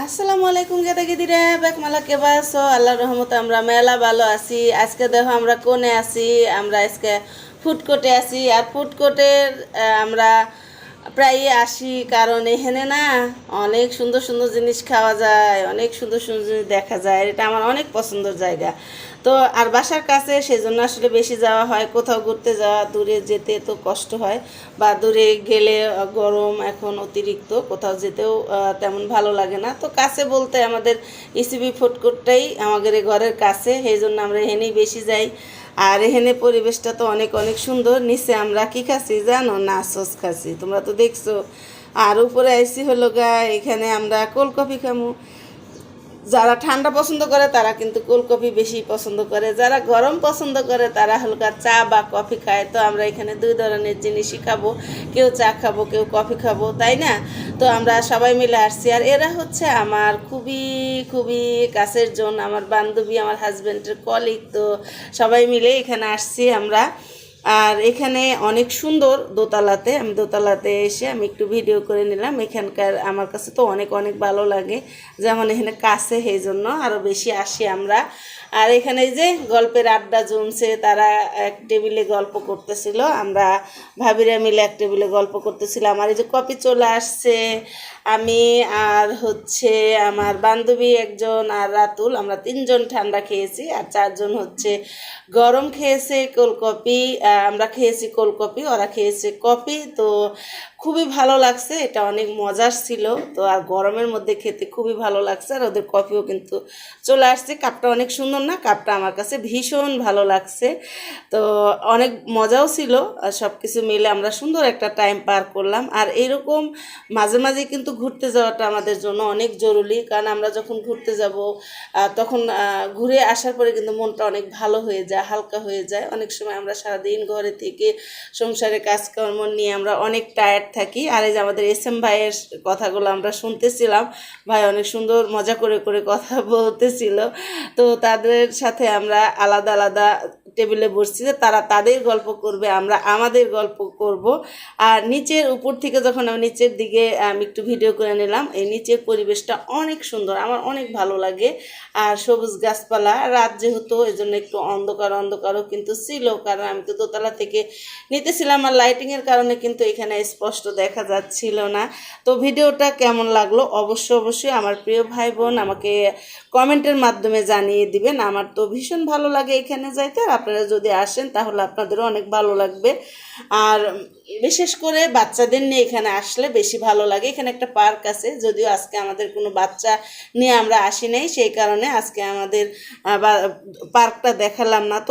আসসালামু আলাইকুম গেদা গেদিরা বেক মালা কেবা আছো আল্লাহর রহমতে আমরা মেলা ভালো আছি। আজকে দেখো আমরা কোনে আছি, আমরা আজকে ফুড কোর্টে আছি। আর ফুড কোর্টের আমরা প্রায়ই আসি, কারণ এখানে না অনেক সুন্দর সুন্দর জিনিস খাওয়া যায়, অনেক সুন্দর সুন্দর জিনিস দেখা যায়। এটা আমার অনেক পছন্দের জায়গা। তো আর বাসার কাছে সেই জন্য আসলে বেশি যাওয়া হয়। কোথাও ঘুরতে যাওয়া, দূরে যেতে তো কষ্ট হয়, বা দূরে গেলে গরম এখন অতিরিক্ত, কোথাও যেতেও তেমন ভালো লাগে না। তো কাছে বলতে আমাদের ইসিবি ফুড কোর্টটাই আমাদের ঘরের কাছে, সেই জন্য আমরা এখানেই বেশি যাই। আর এখানে পরিবেশটা তো অনেক অনেক সুন্দর। নিচে আমরা কি খাচ্ছি জানো? নাচস খাচ্ছি, তোমরা তো দেখছো। আর উপরে আইসি হলো গা, এখানে আমরা কোল্ড কফি খামু। যারা ঠান্ডা পছন্দ করে তারা কিন্তু কোল্ড কফি বেশি পছন্দ করে, যারা গরম পছন্দ করে তারা হালকা চা বা কফি খায়। তো আমরা এখানে দুই ধরনের জিনিসই খাবো, কেউ চা খাবো, কেউ কফি খাবো, তাই না? তো আমরা সবাই মিলে আসছি। আর এরা হচ্ছে আমার খুবই খুবই কাছের জন, আমার বান্ধবী, আমার হাজব্যান্ডের কলিগ। তো সবাই মিলে এখানে আসছি আমরা। আর এখানে অনেক সুন্দর দোতলাতে, আমি দোতলাতে এসে আমি একটু ভিডিও করে নিলাম। এখানকার আমার কাছে তো অনেক অনেক ভালো লাগে, যেমন এখানে কাছে, সেই জন্য আরও বেশি আসি আমরা। আর এখানে যে গল্পের আড্ডা জমছে, তারা এক টেবিলে গল্প করতেছিল, আমরা ভাবিরা মিলে এক টেবিলে গল্প করতেছিলাম। আর এই যে কপি চলে আসছে, আমি আর হচ্ছে আমার বান্ধবী একজন আর রাতুল, আমরা তিনজন ঠান্ডা খেয়েছি, আর চারজন হচ্ছে গরম খেয়েছে কোল্ড কফি। আমরা খেয়েছি কোল্ড কফি, ওরা খেয়েছে কফি। তো খুবই ভালো লাগছে, এটা অনেক মজার ছিল। তো আর গরমের মধ্যে খেতে খুবই ভালো লাগছে। আর ওদের কফিও কিন্তু চলে আসছে। কাপটা অনেক সুন্দর না? কাপটা আমার কাছে ভীষণ ভালো লাগছে। তো অনেক মজাও ছিল। সব কিছু মিলে আমরা সুন্দর একটা টাইম পার করলাম। আর এরকম মাঝে মাঝে কিন্তু ঘুরতে যাওয়াটা আমাদের জন্য অনেক জরুরি, কারণ আমরা যখন ঘুরতে যাব তখন ঘুরে আসার পরে কিন্তু মনটা অনেক ভালো হয়ে যায়, হালকা হয়ে যায়। অনেক সময় আমরা সারাদিন ঘরে থেকে সংসারে কাজকর্ম নিয়ে আমরা অনেক টায়ার্ড থাকি। আর এই যে আমাদের এসএম ভাইয়ের কথাগুলো আমরা শুনতেছিলাম, ভাই অনেক সুন্দর মজা করে করে কথা বলতেছিল। তো তাদের সাথে আমরা আলাদা আলাদা টেবিলে বসছি, যে তারা তাদের গল্প করবে, আমরা আমাদের গল্প করব। আর নিচের উপর থেকে যখন আমি নিচের দিকে আমি একটু ভিডিও করে নিলাম, এই নিচের পরিবেশটা অনেক সুন্দর, আমার অনেক ভালো লাগে। আর সবুজ গাছপালা, রাত যেহেতু এই জন্য একটু অন্ধকার অন্ধকারও কিন্তু ছিল, কারণ আমি তো দোতলা থেকে নিতেছিলাম, আর লাইটিংয়ের কারণে কিন্তু এখানে স্পষ্ট দেখা যাচ্ছিল না। তো ভিডিওটা কেমন লাগলো অবশ্যই আমার প্রিয় ভাই বোন আমাকে কমেন্টের মাধ্যমে জানিয়ে দিবেন। আমার তো ভীষণ ভালো লাগে এখানে যাইতে, আর আপনারা যদি আসেন তাহলে আপনাদেরও অনেক ভালো লাগবে। আর বিশেষ করে বাচ্চাদের নিয়ে এখানে আসলে বেশি ভালো লাগে। এখানে একটা পার্ক আছে, যদিও আজকে আমাদের কোনো বাচ্চা নিয়ে আমরা আসি নাই, সেই কারণে আজকে আমাদের পার্কটা দেখালাম না। তো